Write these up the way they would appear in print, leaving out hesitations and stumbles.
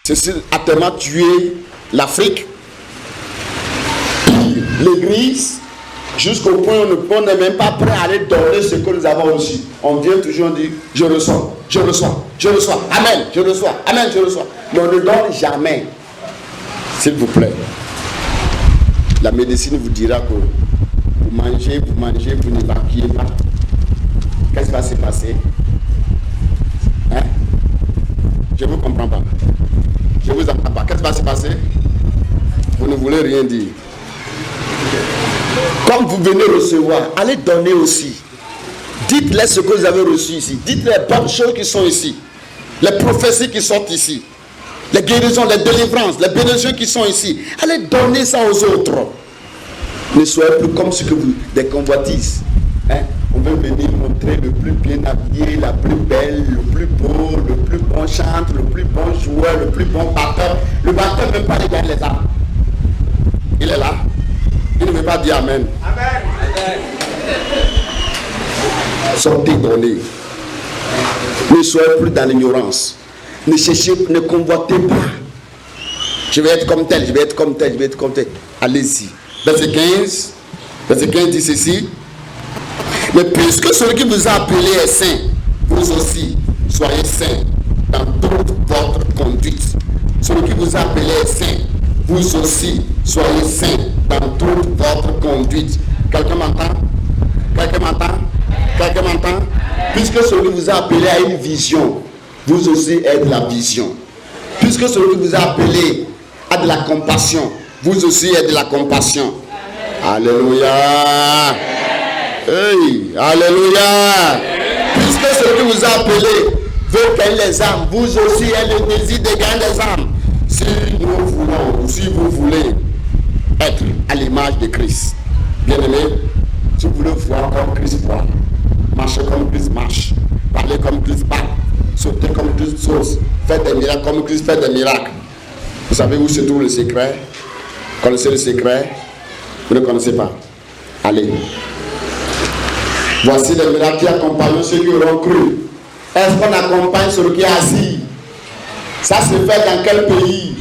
Ceci a tellement tué l'Afrique, l'Église, jusqu'au point où on n'est même pas prêt à aller donner ce que nous avons reçu. On vient toujours dire, je reçois, je reçois, je reçois, amen, je reçois, amen, je reçois. Mais on ne donne jamais. S'il vous plaît. La médecine vous dira que vous mangez, vous n'évacuez pas. Qu'est-ce qui va se passer? Hein? Je ne vous comprends pas. Je ne vous entends pas. Qu'est-ce qui va se passer? Vous ne voulez rien dire. Comme vous venez recevoir, allez donner aussi. Dites-les ce que vous avez reçu ici. Dites-les les bonnes choses qui sont ici. Les prophéties qui sont ici. Les guérisons, les délivrances, les bénédictions qui sont ici. Allez donner ça aux autres. Ne soyez plus comme ce que vous, des convoitises. Hein? On veut venir montrer le plus bien habillé, la plus belle, le plus beau, le plus bon chanteur, le plus bon joueur, le plus bon batteur. Le batteur ne veut pas gagner les âmes. Il est là. Il ne veut pas dire Amen. Amen. Sortez, donnez. Ne soyez plus dans l'ignorance. Ne cherchez, ne convoitez pas. Je vais être comme tel, je vais être comme tel, je vais être comme tel. Allez-y. Verset 15. Verset 15 dit ceci. Mais puisque celui qui vous a appelé est saint, vous aussi soyez saints dans toute votre conduite. Celui qui vous a appelé est saint, vous aussi soyez saints dans toute votre conduite. Quelqu'un m'entend? Quelqu'un m'entend? Quelqu'un m'entend? Puisque celui qui vous a appelé a une vision, vous aussi êtes la vision. Puisque celui qui vous a appelé a de la compassion, vous aussi êtes de la compassion. Alléluia. Hey, alléluia. Puisque celui qui vous a appelé veut gagner les âmes, vous aussi avez le désir de gagner les âmes. Si nous voulons, ou si vous voulez être à l'image de Christ, bien aimé, si vous voulez voir comme Christ voit, marcher comme Christ marche, parler comme Christ parle, sauter comme Christ saute, faire des miracles comme Christ fait des miracles. Vous savez où se trouve le secret? Connaissez le secret? Vous ne connaissez pas? Allez. Voici les miracles qui accompagnent ceux qui auront cru. Est-ce qu'on accompagne celui qui est assis? Ça se fait dans quel pays?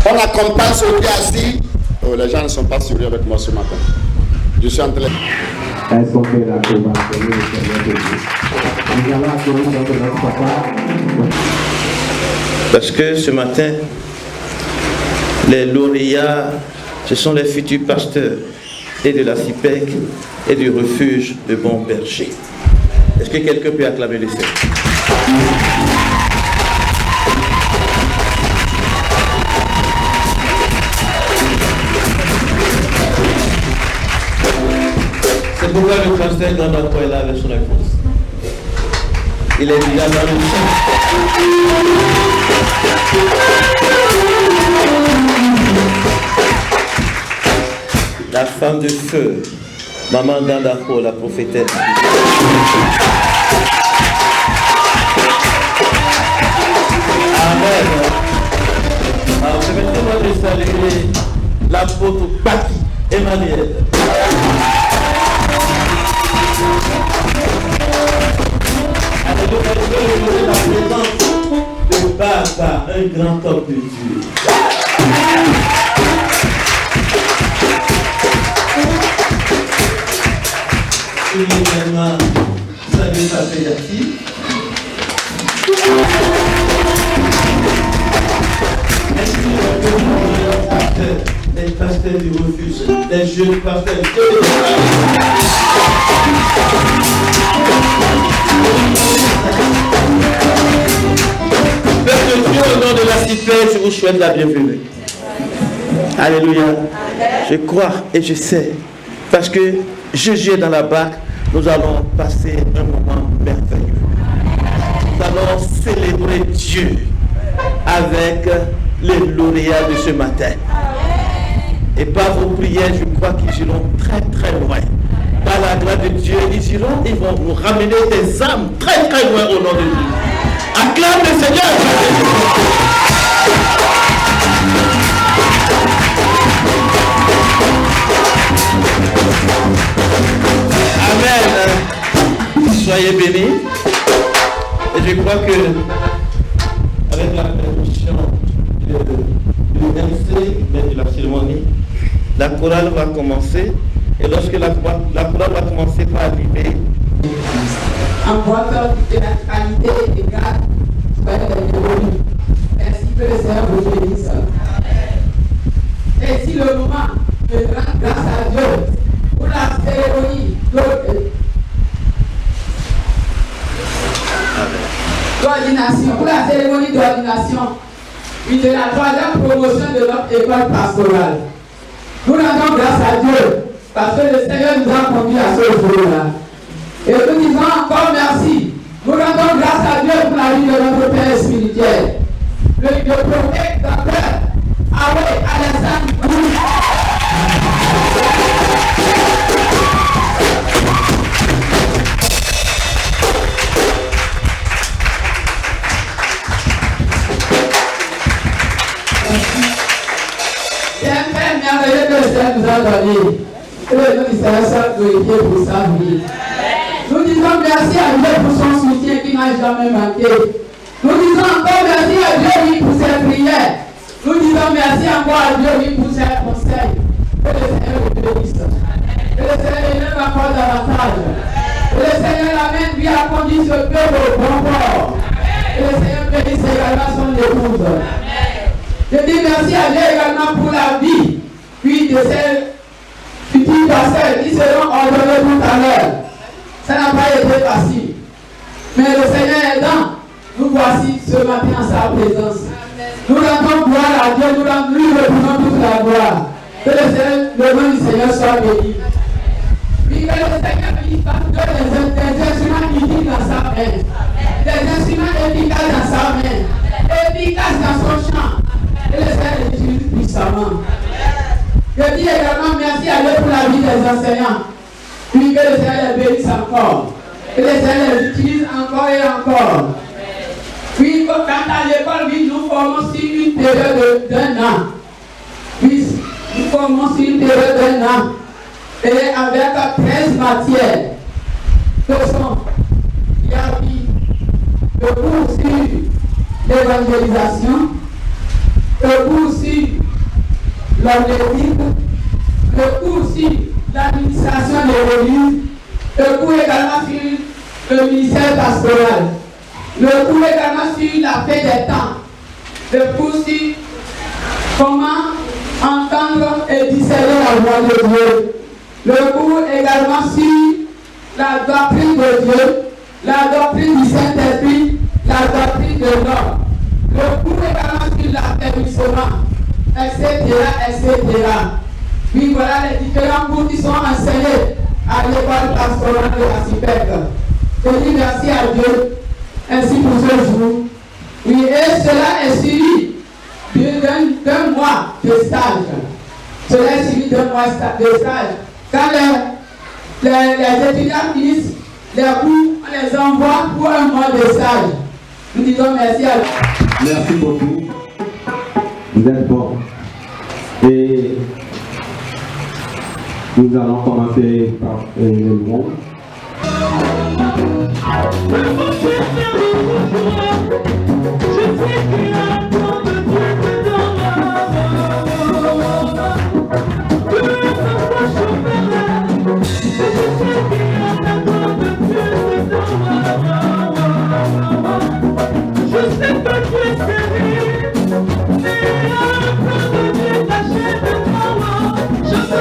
On accompagne celui qui est assis. Oh, les gens ne sont pas sérieux avec moi ce matin. Je suis en train. Est-ce qu'on fait la convention de Dieu? Nous allons accourir dans notre papa. Parce que ce matin, les lauréats, ce sont les futurs pasteurs et de la CIPEC et du refuge de Bon Berger. Est-ce que quelqu'un peut acclamer le Seigneur? C'est pourquoi le pasteur Grandacroix est là avec son épouse. Il est déjà dans le la femme de feu, maman Grandacroix, la prophétesse. Amen. Alors, permettez-moi de saluer l'apôtre Baki Emmanuel. La présence de Baba, un grand homme de Dieu. Je vais également saluer sa fille. Est-ce qu'il y a des pasteurs du refuge, des jeunes pasteurs Père de Dieu, au nom de la cité, je vous souhaite la bienvenue. Alléluia. Je crois et je sais, parce que Jésus est dans la barque, nous allons passer un moment merveilleux. Nous allons célébrer Dieu avec les lauréats de ce matin. Et par vos prières, je crois qu'ils iront très très loin. Par la grâce de Dieu, ils vont nous ramener des âmes très très loin au nom de Dieu. Acclame le Seigneur. Amen. Soyez bénis. Et je crois que avec la permission du MC, de la cérémonie, la chorale va commencer. Et lorsque la chorale va commencer par arriver, en votre théâtralité égale, soyez les bienvenus. Ainsi que le Seigneur vous bénisse. Et si le moment de grande grâce à Dieu pour la cérémonie d'ordination, pour la cérémonie d'ordination, puis de la troisième promotion de notre école pastorale. Nous rendons grâce à Dieu parce que le Seigneur nous a conduits à ce jour-là. Et nous disons encore merci. Nous rendons grâce à Dieu pour la vie de notre Père spirituel. Le prophète docteur Aoué Alassane. C'est un Père merveilleux que le Seigneur nous a donné. Et le nom du Seigneur soit glorifié pour sa vie. Nous disons merci à Dieu pour son soutien qui n'a jamais manqué. Nous disons encore merci à Dieu oui, pour ses prières. Nous disons merci encore à Dieu oui, pour ses conseils. Que le Seigneur le bénisse. Que le Seigneur élève encore davantage. Que le Seigneur l'amène lui a conduit ce peuple au bon port. Que le Seigneur bénisse également son épouse. Je dis merci à Dieu également pour la vie, puis de ces petits pasteurs qui seront ordonnés tout à l'heure. Ça n'a pas été facile. Mais le Seigneur aidant, nous voici ce matin en sa présence. Nous rendons gloire à Dieu, nous lui reprenons toute la gloire. Que le nom du Seigneur soit béni. Puis que le Seigneur lui fasse des instruments utiles dans sa main. Des instruments efficaces dans sa main. Efficaces dans son champ. Et le Seigneur les utilise puissamment. Je dis également merci à Dieu pour la vie des enseignants. Puis que le Seigneur les bénisse encore. Que le Seigneur les utilise encore et encore. Puis quant à l'école, oui, nous formons sur une période d'un an. Puis nous formons sur une période d'un an. Et avec 13 matières. Que sont, il y a le cours sur l'évangélisation, le cours sur l'homélétique, le cours sur l'administration de l'église, le cours également sur le ministère pastoral, le cours également sur la paix des temps, le cours sur comment entendre et discerner la voix de Dieu, le cours également sur la doctrine de Dieu, la doctrine du Saint-Esprit, la doctrine de l'homme, le cours également sur l'affermissement, etc., etc. Puis voilà les différents cours qui sont enseignés à l'école pastorale de la CIPEC. Je dis merci à Dieu, ainsi pour ce jour. Oui, et cela est suivi d'un mois de stage. Cela est suivi d'un mois de stage. Quand les étudiants finissent les cours, on les envoie pour un mois de stage. Nous disons merci à Dieu. Merci beaucoup. Vous êtes bon. Et nous allons commencer par les louanges. Je sais pas qui est série, mais un peu de Dieu caché de moi. Je te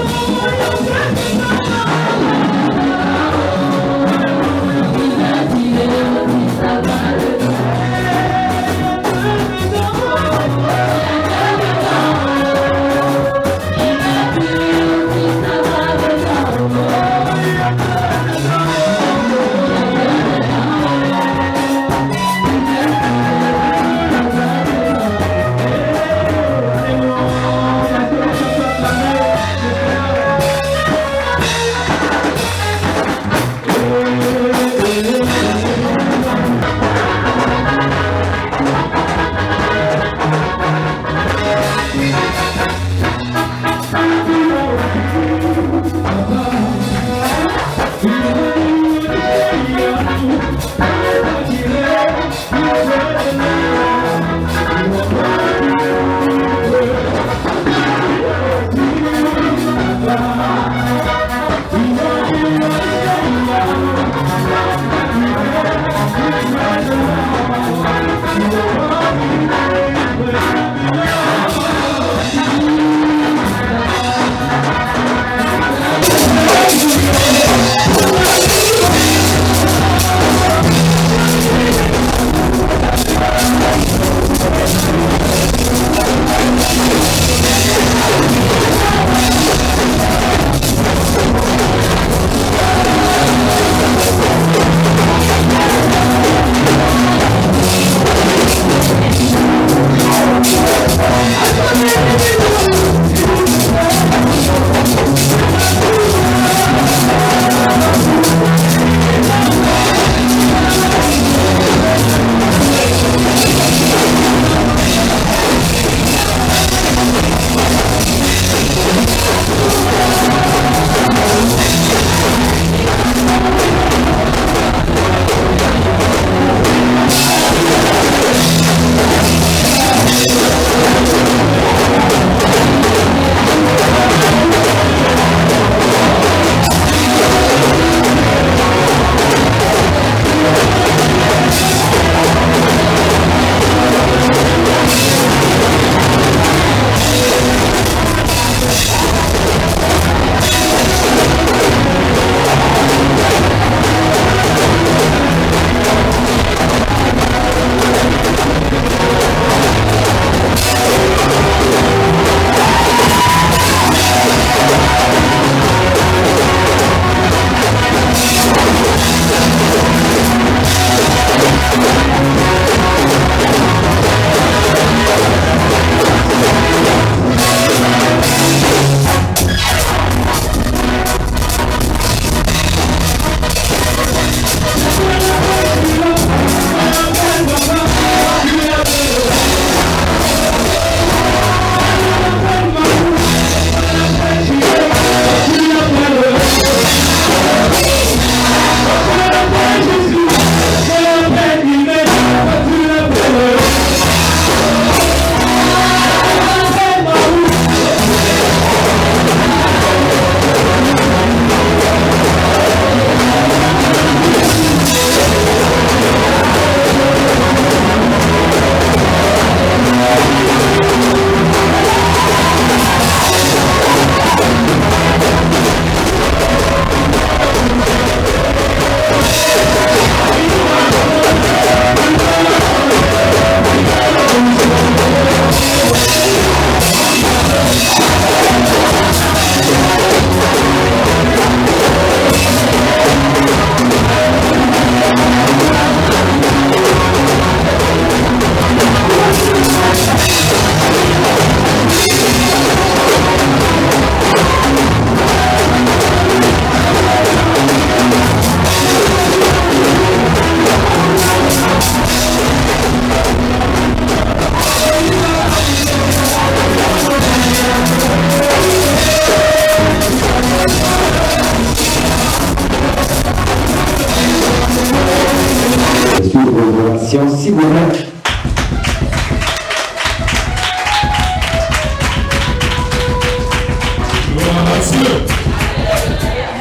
présentation, s'il vous plaît.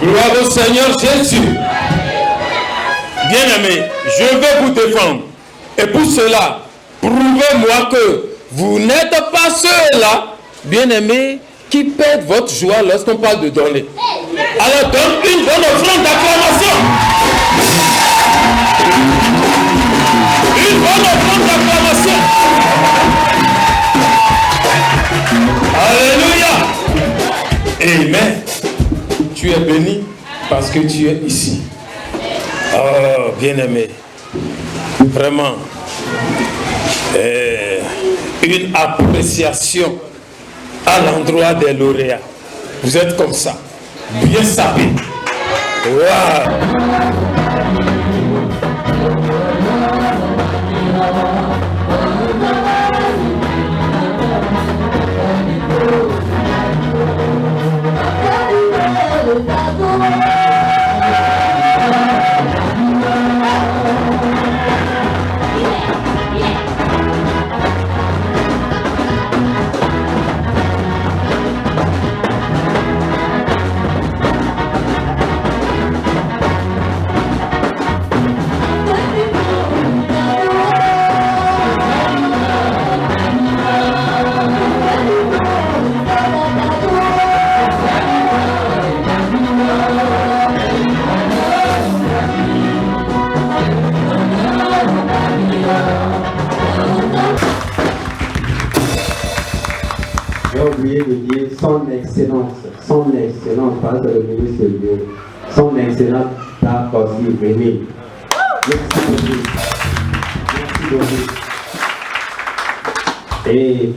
Gloire au Seigneur Jésus. Bien-aimés, je vais vous défendre. Et pour cela, prouvez-moi que vous n'êtes pas ceux-là, bien-aimés, qui perdent votre joie lorsqu'on parle de donner. Alors donne une bonne offrande d'acclamation. Une bonne offrande d'acclamation. Alléluia. Amen. Tu es béni parce que tu es ici. Oh, bien-aimé. Vraiment. Une appréciation à l'endroit des lauréats. Vous êtes comme ça. Bien sapés. Waouh. J'ai oublié de dire son excellence, pas le ministre de Dieu, son excellence t'a aussi béni. Merci beaucoup. Merci beaucoup. Et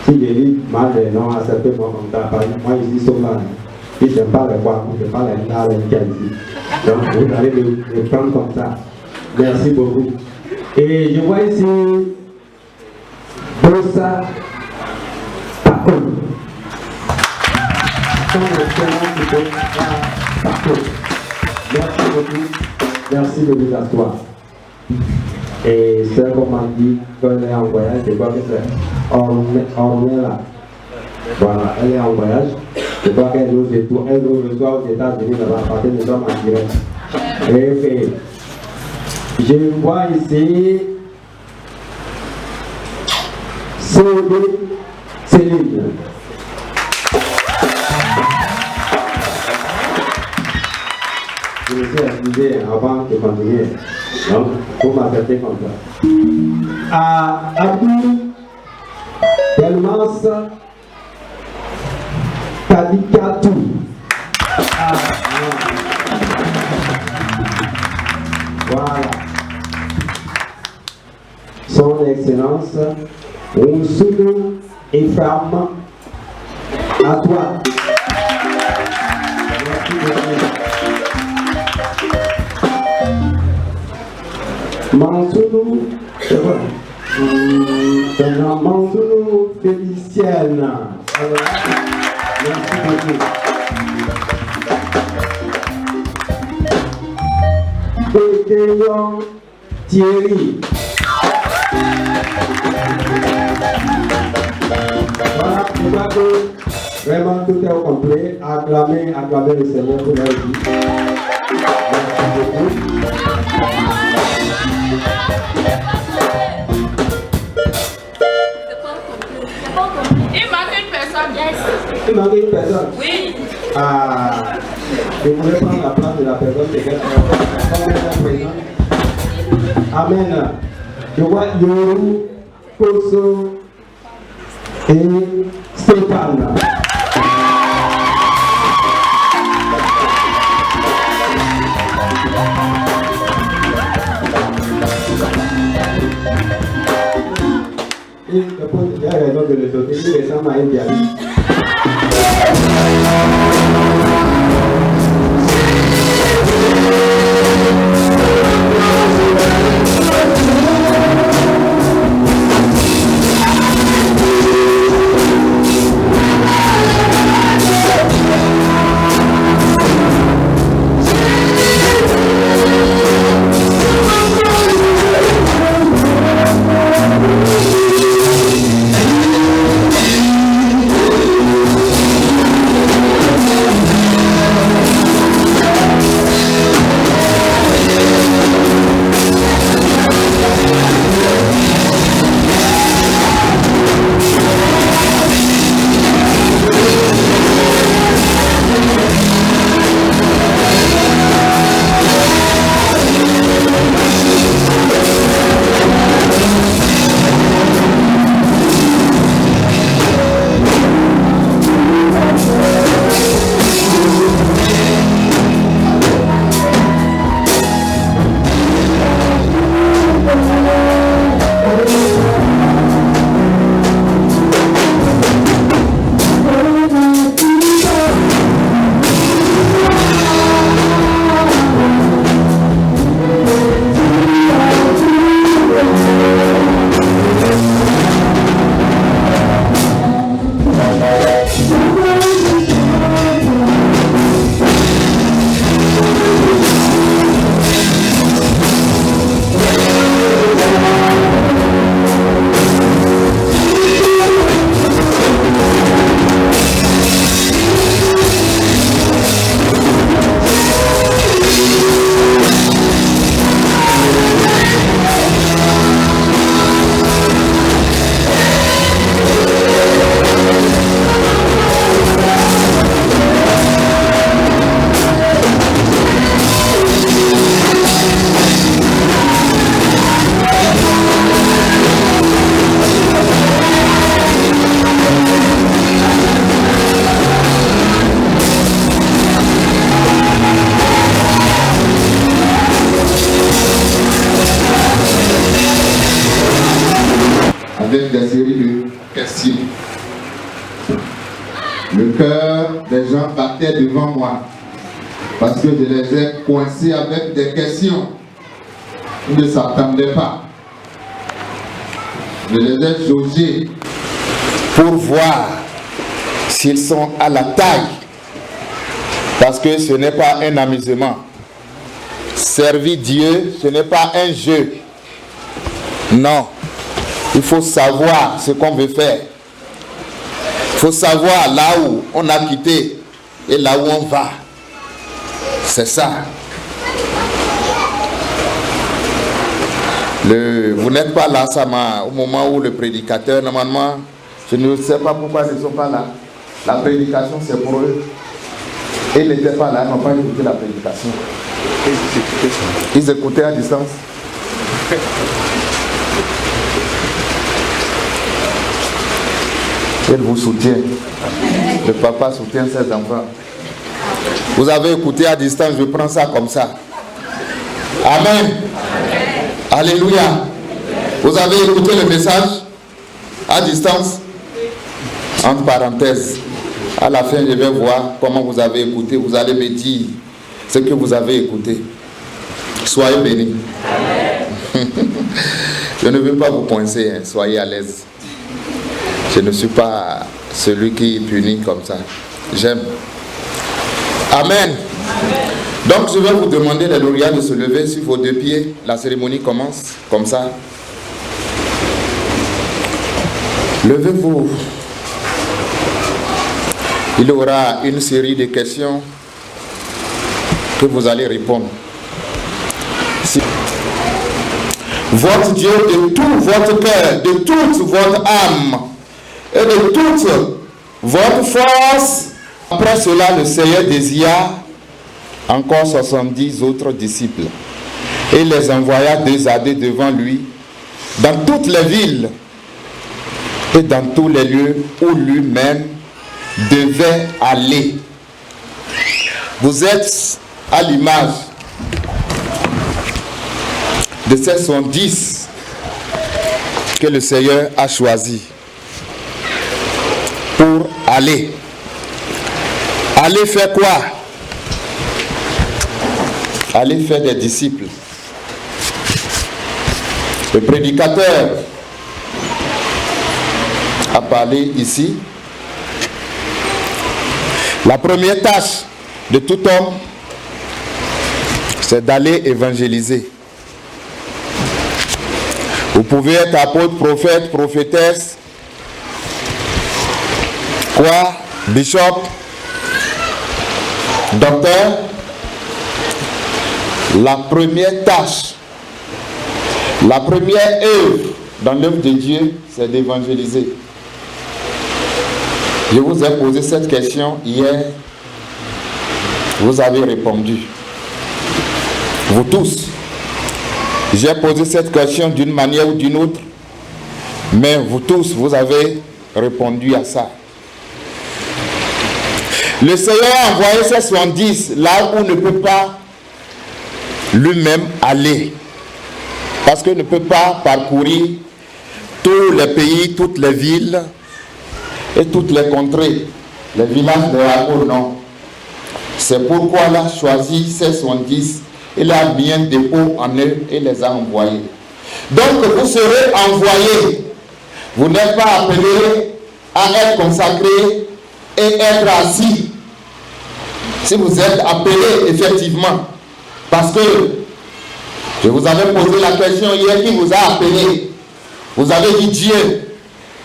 si je dis mal des noms à certains moments, moi je suis sauvage. Et je n'aime pas les voir, je n'aime pas les gars, les ici. Donc vous allez le prendre comme ça. Merci beaucoup. Et je vois ici Bossa Paco. Son excellence Bossa Paco. Merci beaucoup. Merci de vous asseoir. Et c'est comme on dit, quand elle est en voyage, je crois que c'est Ornella. Voilà, elle est en voyage. Je crois qu'elle nous reçoit aux États-Unis, là-bas, parce que nous sommes en direct. Et je vois ici Céline. Je me suis excusé avant de continuer. Donc, pour m'accepter comme ça. Abdou Delmas Kadikatou. Voilà. Son Excellence, Oussoudou Ephraim, à toi. Merci beaucoup. Mansourou, Mansourou Félicienne. Merci beaucoup. Pétéon Thierry. Voilà, je crois que vraiment tout est au complet. Acclamez le Seigneur pour leur vie. Merci beaucoup. Il manque une personne. Il manque une personne? Oui. Ah, je voulais prendre la place de la personne qui est présente. Amen. Je vois Yorou, Koso et Stéphane. Il y a raison de le sauter, il ressemble à un pianiste. avec des séries de questions. Le cœur des gens battait devant moi parce que je les ai coincés avec des questions. Ils ne s'attendaient pas. Je les ai jaugés pour voir s'ils sont à la taille. Parce que ce n'est pas un amusement. Servir Dieu, ce n'est pas un jeu. Non. Il faut savoir ce qu'on veut faire. Il faut savoir là où on a quitté et là où on va. C'est ça. Vous n'êtes pas là, au moment où le prédicateur, normalement, je ne sais pas pourquoi ils ne sont pas là. La prédication, c'est pour eux. Et ils n'étaient pas là, ils n'ont pas écouté la prédication. Ils écoutaient à distance. Il vous soutient. Le papa soutient ses enfants. Vous avez écouté à distance, je prends ça comme ça. Amen. Alléluia. Vous avez écouté le message à distance. Entre parenthèses. À la fin, je vais voir comment vous avez écouté. Vous allez me dire ce que vous avez écouté. Soyez bénis. Je ne veux pas vous coincer, hein. Soyez à l'aise. Je ne suis pas celui qui punit comme ça. J'aime. Amen. Donc je vais vous demander les lauréats de se lever sur vos deux pieds. La cérémonie commence comme ça. Levez-vous. Il y aura une série de questions que vous allez répondre. Votre Dieu de tout votre cœur, de toute votre âme et de toute votre force. Après cela, le Seigneur désira encore 70 autres disciples et les envoya deux à deux devant lui dans toutes les villes et dans tous les lieux où lui-même devait aller. Vous êtes à l'image de ces 70 que le Seigneur a choisi pour aller. Aller faire quoi? Aller faire des disciples. Le prédicateur a parlé ici. La première tâche de tout homme, c'est d'aller évangéliser. Vous pouvez être apôtre, prophète, prophétesse, quoi, bishop, docteur. La première tâche, la première œuvre dans l'œuvre de Dieu, c'est d'évangéliser. Je vous ai posé cette question hier. Vous avez répondu. Vous tous. J'ai posé cette question d'une manière ou d'une autre. Mais vous tous, vous avez répondu à ça. Le Seigneur a envoyé ces 70 là où on ne peut pas lui-même aller. Parce qu'il ne peut pas parcourir tous les pays, toutes les villes et toutes les contrées. Les villages de Hago, non. C'est pourquoi il a choisi ces 70. Il a mis un dépôt en eux et les a envoyés. Donc vous serez envoyés. Vous n'êtes pas appelés à être consacrés et être assis. Si vous êtes appelés effectivement, parce que je vous avais posé la question hier, qui vous a appelé? Vous avez dit Dieu.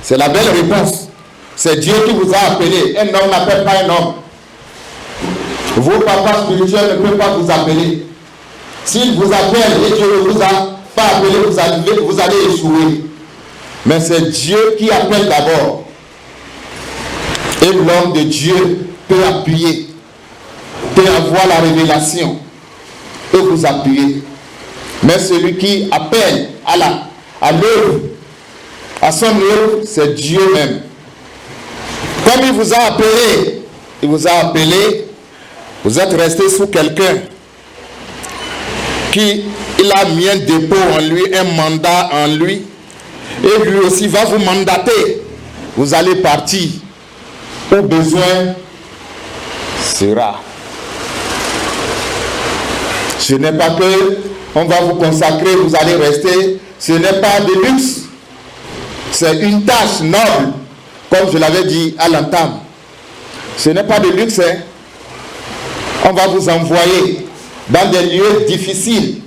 C'est la belle réponse. C'est Dieu qui vous a appelé. Un homme n'appelle pas un homme. Vos papas spirituels ne peuvent pas vous appeler. S'il vous appelle et Dieu ne vous a pas appelé, vous allez échouer. Mais c'est Dieu qui appelle d'abord. Et l'homme de Dieu peut appuyer, peut avoir la révélation et vous appuyer. Mais celui qui appelle à l'œuvre, à son œuvre, c'est Dieu même. Comme il vous a appelé, vous êtes resté sous quelqu'un qui il a mis un dépôt en lui, un mandat en lui, Et lui aussi va vous mandater. Vous allez partir où besoin sera. Ce n'est pas que on va vous consacrer, vous allez rester. Ce n'est pas de luxe. C'est une tâche noble, comme je l'avais dit à l'entame. Ce n'est pas de luxe. Hein? On va vous envoyer dans des lieux difficiles.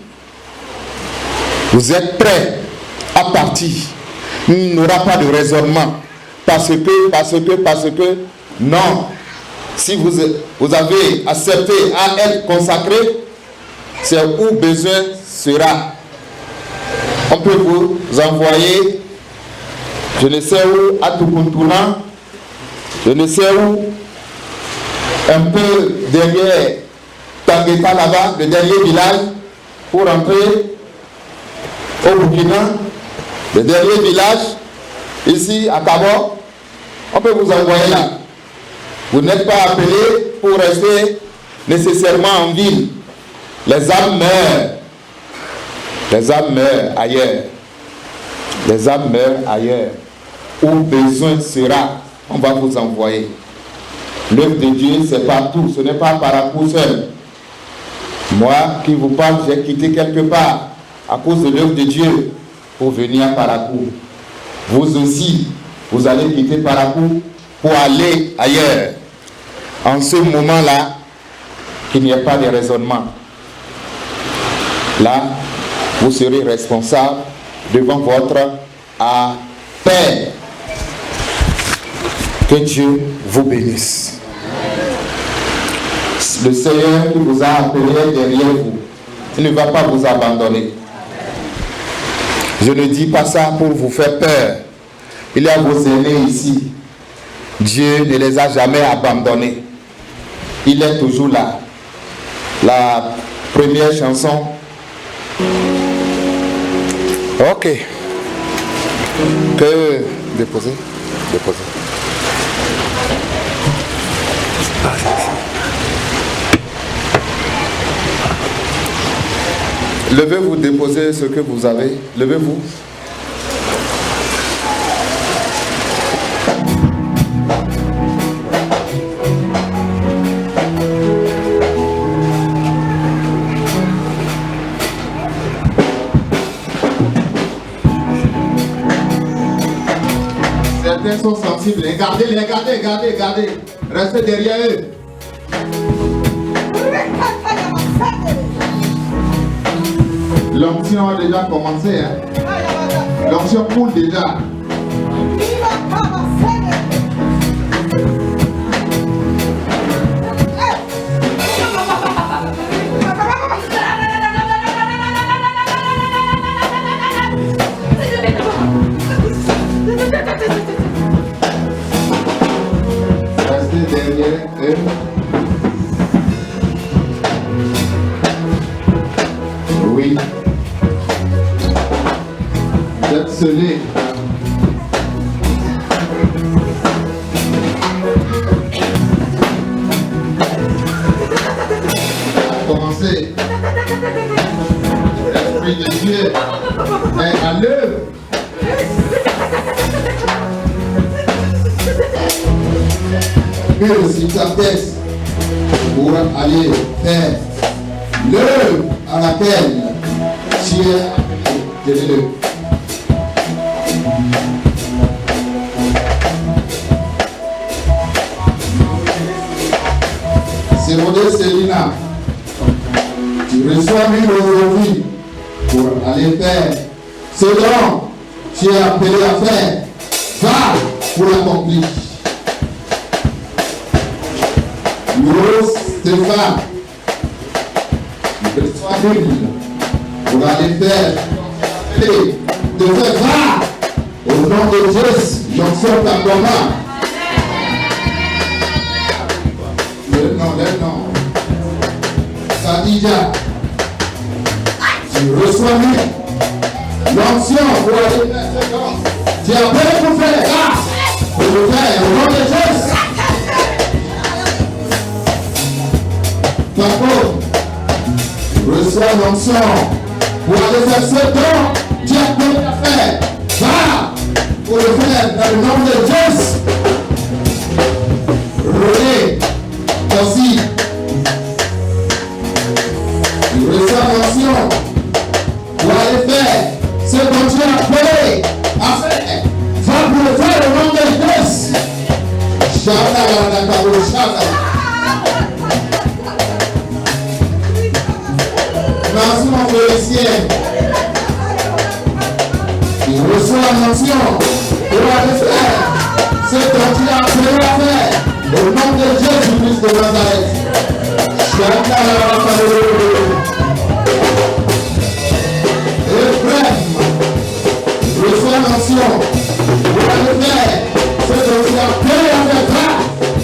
Vous êtes prêts à partir. Il n'y aura pas de raisonnement. Parce que, non. Si vous avez accepté à être consacré, c'est où besoin sera. On peut vous envoyer, je ne sais où, à Tukuntuna, je ne sais où, un peu derrière Tangueta là-bas, le dernier village, pour entrer au Burkina, le dernier village, ici à Kabo, on peut vous envoyer là. Vous n'êtes pas appelé pour rester nécessairement en ville. Les âmes meurent. Les âmes meurent ailleurs. Les âmes meurent ailleurs. Où besoin sera, on va vous envoyer. L'œuvre de Dieu, c'est partout. Ce n'est pas Parakou seul. Moi qui vous parle, j'ai quitté quelque part à cause de l'œuvre de Dieu pour venir à Parakou. Vous aussi, vous allez quitter Parakou pour aller ailleurs. En ce moment-là, qu'il n'y ait pas de raisonnement. Là, vous serez responsable devant votre Père. Que Dieu vous bénisse. Le Seigneur qui vous a appelé derrière vous, il ne va pas vous abandonner. Je ne dis pas ça pour vous faire peur. Il y a vos aînés ici. Dieu ne les a jamais abandonnés. Il est toujours là. La première chanson. Ok. Que déposer. Levez-vous, déposez ce que vous avez. Levez-vous. Certains sont sensibles. Gardez. Restez derrière eux. L'onction a déjà commencé. Hein? L'onction coule déjà. Restez derrière eux. Oui. Vous êtes scellés. Commencez. L'Esprit de Dieu est à l'œuvre. Que aussi ta tête pour aller faire l'œuvre à laquelle tu es appelé. C'est Rodé Célina. Tu reçois 1000 aujourd'hui pour aller faire ce dont tu es appelé à faire. Va pour l'accomplir. Rose Stéphane, tu reçois 1000 pour aller faire de faire va au nom de Jésus, j'en sors ta combat. Le nom. Sadija, tu reçois 1000 l'onction pour aller faire ce don. Tu as peur pour faire pour le faire au nom de Jésus. Papa, reçois l'onction pour aller faire ce don. Tu as peur à faire. Va. le nom de Jésus. René, aussi. Il reçoit l'onction pour aller faire ce dont tu as appelé à faire. Va pour le faire au nom de Jésus. Merci mon policier. Il reçoit l'onction pour aller faire ce dont tu as appelé à faire au nom de Jésus-Christ de Nazareth. Reçois l'onction pour aller faire ce dont tu as appelé à faire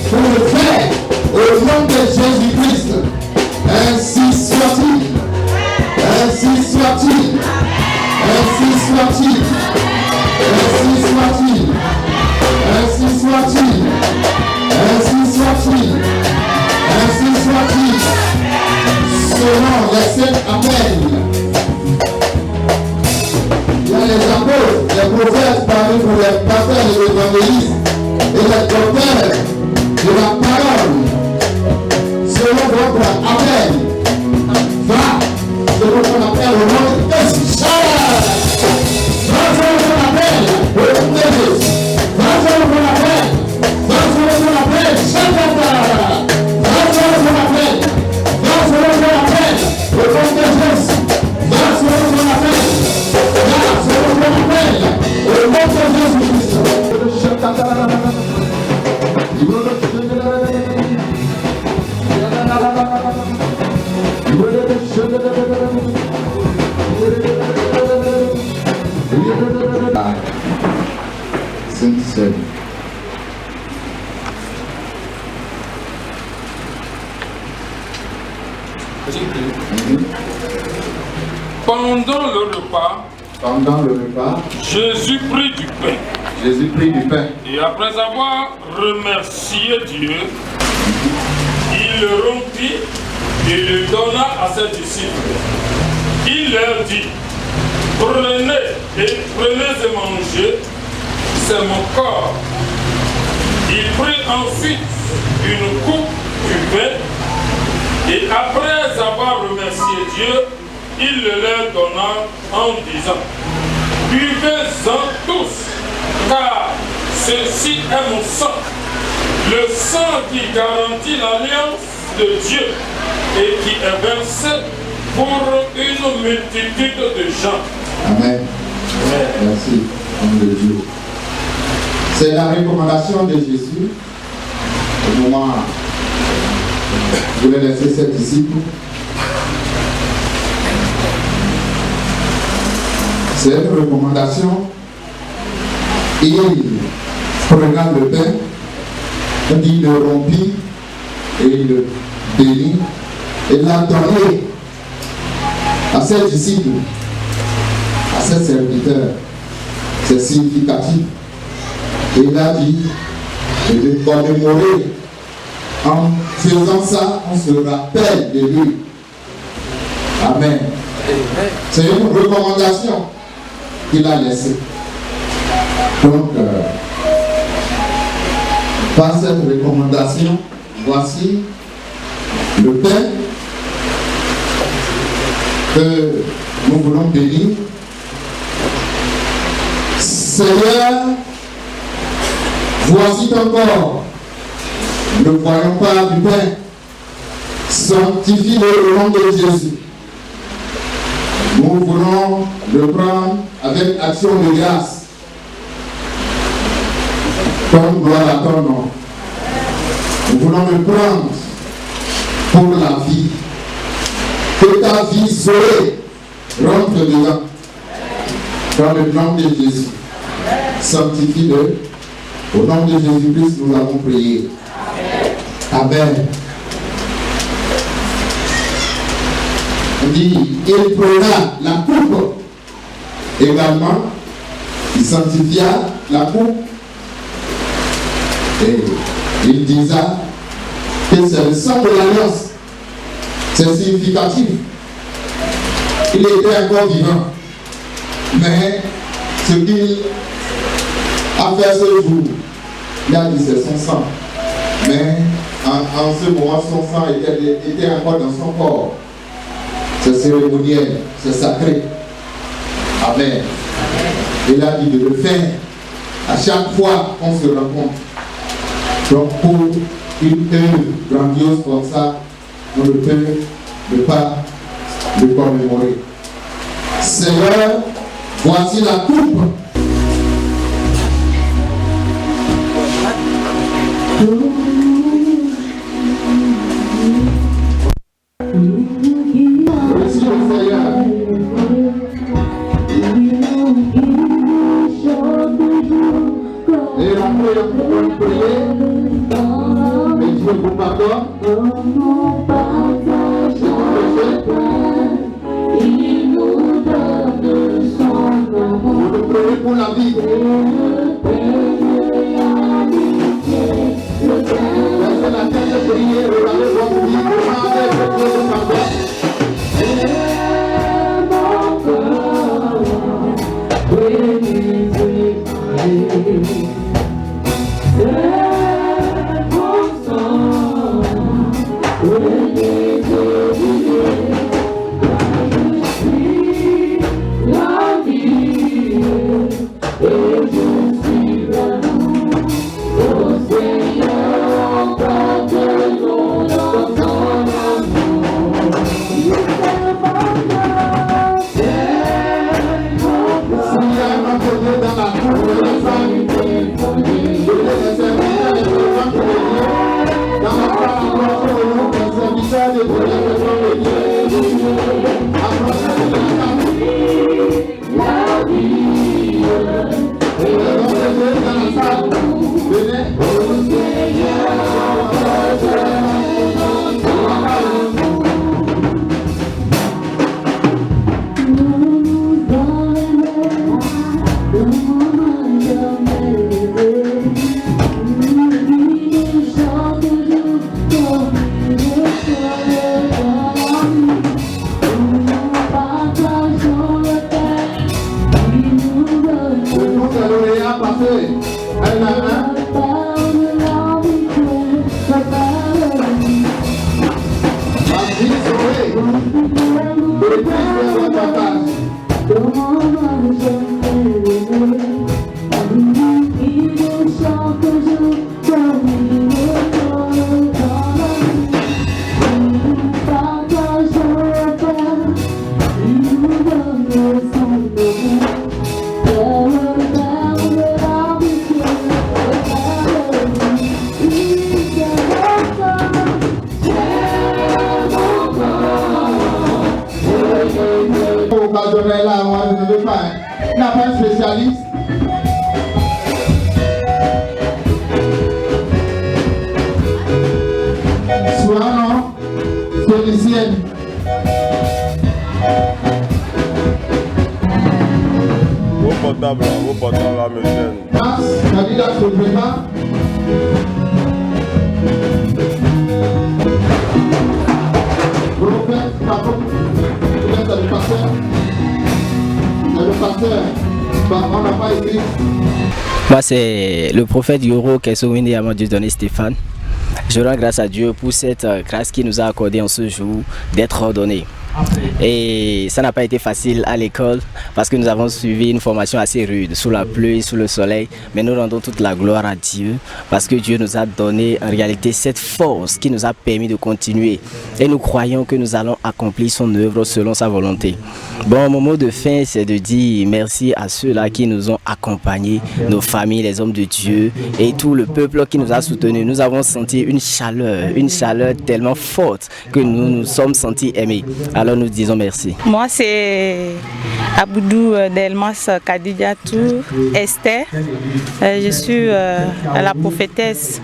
pour le faire au nom de Jésus-Christ. Ainsi soit-il. Ainsi soit-il. Ainsi soit-il. Ainsi soit-il. Ainsi soit-il. Ainsi soit-il. Ainsi soit-il. Selon les sept appels. Il y a les apôtres, les prophètes parlés pour les pasteurs et les évangélistes et les docteurs de la parole. Selon votre appel, va selon ton appel au nom de Jésus. Va selon ton appel au nom de Jésus. Va selon ton appel. Va selon ton appel. Va selon ton appel. Va selon ton appel au nom de Jésus. Va selon ton appel. Va selon ton appel au nom de Jésus-Christ. Sainte-Seine. Pendant le repas, Jésus prit du pain. Jésus prit du pain. Et après avoir remercié Dieu, il le rompit et le donna à ses disciples. Il leur dit, prenez et mangez, c'est mon corps. Il prit ensuite une coupe du pain et après avoir remercié Dieu, il le leur donna en disant, buvez-en tous, car ceci est mon sang, le sang qui garantit l'alliance de Dieu et qui est versé pour une multitude de gens. Amen. Merci, homme de Dieu. C'est la recommandation de Jésus au moment où il a laissé ses disciples. C'est une recommandation. Il prenant le pain, il le rompit et il le bénit et l'a donné à ses disciples, à ses serviteurs. C'est significatif. Et il a dit de commémorer. En faisant ça, on se rappelle de lui. Amen. C'est une recommandation qu'il a laissée. Donc, par cette recommandation, voici le pain que nous voulons bénir. Seigneur, voici ton corps. Ne voyons pas du pain. Sanctifie-le au nom de Jésus. Nous voulons le prendre avec action de grâce. Comme gloire à ton nom. Nous voulons le prendre pour la vie. Que ta vie Zoé rentre dedans. Dans le nom de Jésus. Sanctifie-le. Au nom de Jésus-Christ, nous avons prié. Amen. On dit, il prena la coupe. Également, il sanctifia la coupe. Et il disait que c'est le sang de l'alliance. C'est significatif. Il était encore vivant. Mais ce qu'il a a fait ce jour, il a dit c'est son sang. Mais en ce moment, son sang était encore dans son corps. C'est cérémoniel, c'est sacré. Amen. Il a dit de le faire à chaque fois qu'on se rencontre. Donc pour une œuvre grandiose comme ça, on ne peut ne pas le commémorer. Seigneur, voici la coupe. Merci le Seigneur. Et après, on va prier. Et Dieu vous pardonne. Il nous donne son amour. Vous le priez pour la vie. Laissez la tête prier, regardez votre vie, demandez que Dieu vous pardonne. Moi, c'est le prophète Yoro Kesowindi Amadou Donné Stéphane. Je rends grâce à Dieu pour cette grâce qu'il nous a accordée en ce jour d'être ordonné. Et ça n'a pas été facile à l'école parce que nous avons suivi une formation assez rude, sous la pluie, sous le soleil. Mais nous rendons toute la gloire à Dieu parce que Dieu nous a donné en réalité cette force qui nous a permis de continuer. Et nous croyons que nous allons accomplir son œuvre selon sa volonté. Bon, mon mot de fin, c'est de dire merci à ceux-là qui nous ont accompagnés, nos familles, les hommes de Dieu et tout le peuple qui nous a soutenus. Nous avons senti une chaleur tellement forte que nous nous sommes sentis aimés. Alors nous disons merci. Moi c'est Aboudou Delmas Kadidiatou Esther. Je suis la prophétesse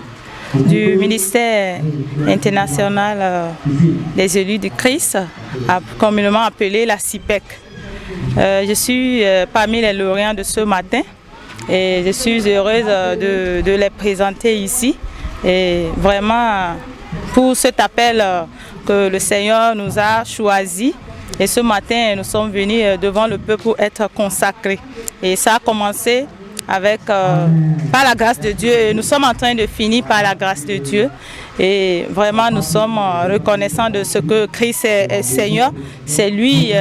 du ministère international des élus du Christ, communément appelé la CIPEC. Je suis parmi les lauréats de ce matin et je suis heureuse de les présenter ici. Et vraiment pour cet appel que le Seigneur nous a choisi. Et ce matin, nous sommes venus devant le peuple pour être consacrés. Et ça a commencé par la grâce de Dieu. Et nous sommes en train de finir par la grâce de Dieu. Et vraiment, nous sommes reconnaissants de ce que Christ est Seigneur. C'est lui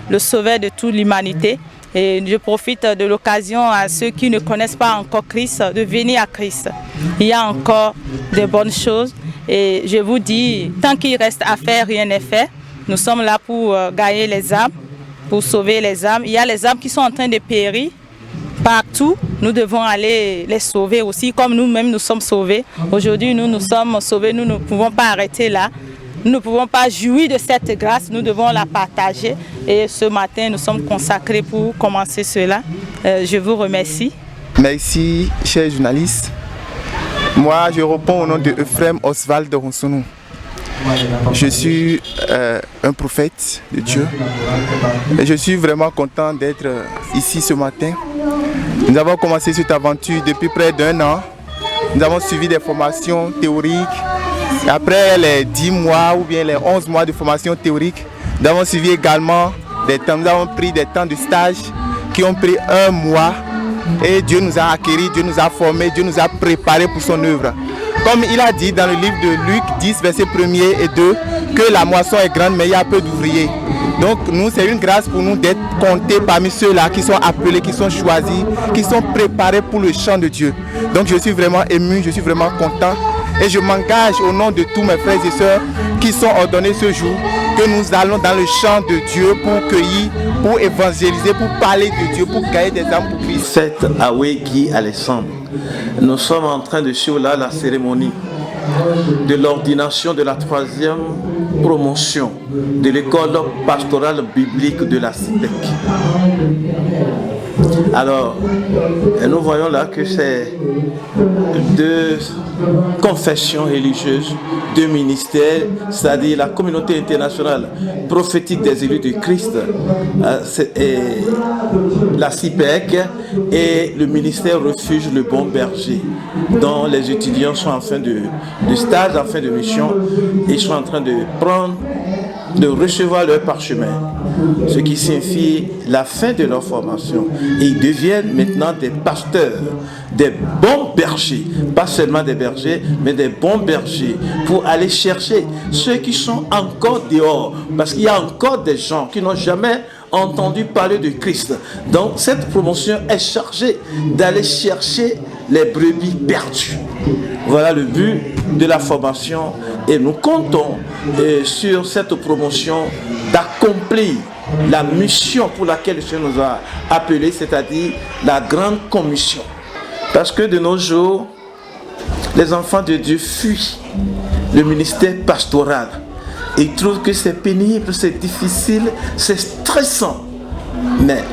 le sauveur de toute l'humanité. Et je profite de l'occasion à ceux qui ne connaissent pas encore Christ de venir à Christ. Il y a encore de bonnes choses. Et je vous dis, tant qu'il reste à faire, rien n'est fait. Nous sommes là pour gagner les âmes, pour sauver les âmes. Il y a les âmes qui sont en train de périr partout. Nous devons aller les sauver aussi, comme nous-mêmes nous sommes sauvés. Aujourd'hui, nous sommes sauvés, nous ne pouvons pas arrêter là. Nous ne pouvons pas jouir de cette grâce, nous devons la partager. Et ce matin, nous sommes consacrés pour commencer cela. Je vous remercie. Merci, chers journalistes. Moi, je réponds au nom de Euphrem Oswald de Ronsonou. Je suis un prophète de Dieu. Et je suis vraiment content d'être ici ce matin. Nous avons commencé cette aventure depuis près d'1 an. Nous avons suivi des formations théoriques. Après les 10 mois ou bien les 11 mois de formation théorique, nous avons suivi également des temps. Nous avons pris des temps de stage qui ont pris 1 mois. Et Dieu nous a acquéris, Dieu nous a formés, Dieu nous a préparés pour son œuvre. Comme il a dit dans le livre de Luc 10, versets 1er et 2, que la moisson est grande, mais il y a peu d'ouvriers. Donc nous, c'est une grâce pour nous d'être comptés parmi ceux-là qui sont appelés, qui sont choisis, qui sont préparés pour le chant de Dieu. Donc je suis vraiment ému, je suis vraiment content. Et je m'engage au nom de tous mes frères et sœurs qui sont ordonnés ce jour, que nous allons dans le champ de Dieu pour cueillir, pour évangéliser, pour parler de Dieu, pour gagner des âmes pour Christ. C'est Awegi Alessandre. Nous sommes en train de suivre là la cérémonie de l'ordination de la 3e promotion de l'école pastorale biblique de la CIPEC. Alors, nous voyons là que c'est 2 confessions religieuses, 2 ministères, c'est-à-dire la communauté internationale prophétique des élus de Christ, la CIPEC, et le ministère Refuge Le Bon Berger, dont les étudiants sont en fin de stage, en fin de mission, et ils sont en train de recevoir leur parchemin, ce qui signifie la fin de leur formation. Et ils deviennent maintenant des pasteurs, des bons bergers, pas seulement des bergers, mais des bons bergers, pour aller chercher ceux qui sont encore dehors, parce qu'il y a encore des gens qui n'ont jamais entendu parler de Christ. Donc cette promotion est chargée d'aller chercher les brebis perdues. Voilà le but de la formation, et nous comptons sur cette promotion d'accomplir la mission pour laquelle le Seigneur nous a appelés, c'est-à-dire la grande commission. Parce que de nos jours, les enfants de Dieu fuient le ministère pastoral. Ils trouvent que c'est pénible, c'est difficile, c'est stressant. Mais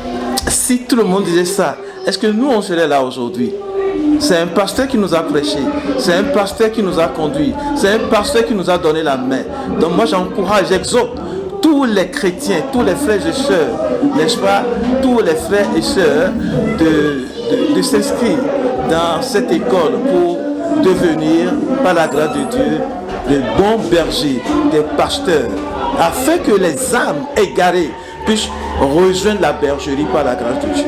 si tout le monde disait ça, est-ce que nous on serait là aujourd'hui? C'est un pasteur qui nous a prêché, c'est un pasteur qui nous a conduit, c'est un pasteur qui nous a donné la main. Donc moi j'encourage, j'exhorte tous les chrétiens, tous les frères et sœurs, n'est-ce pas, tous les frères et sœurs de s'inscrire dans cette école pour devenir, par la grâce de Dieu, de bons bergers, des pasteurs, afin que les âmes égarées puissent rejoindre la bergerie par la grâce de Dieu.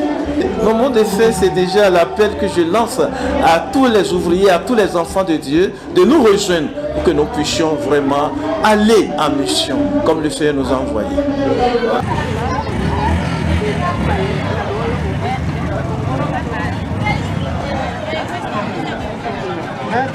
Mon mot de fait, c'est déjà l'appel que je lance à tous les ouvriers, à tous les enfants de Dieu, de nous rejoindre pour que nous puissions vraiment aller en mission, comme le Seigneur nous a envoyés. Hein?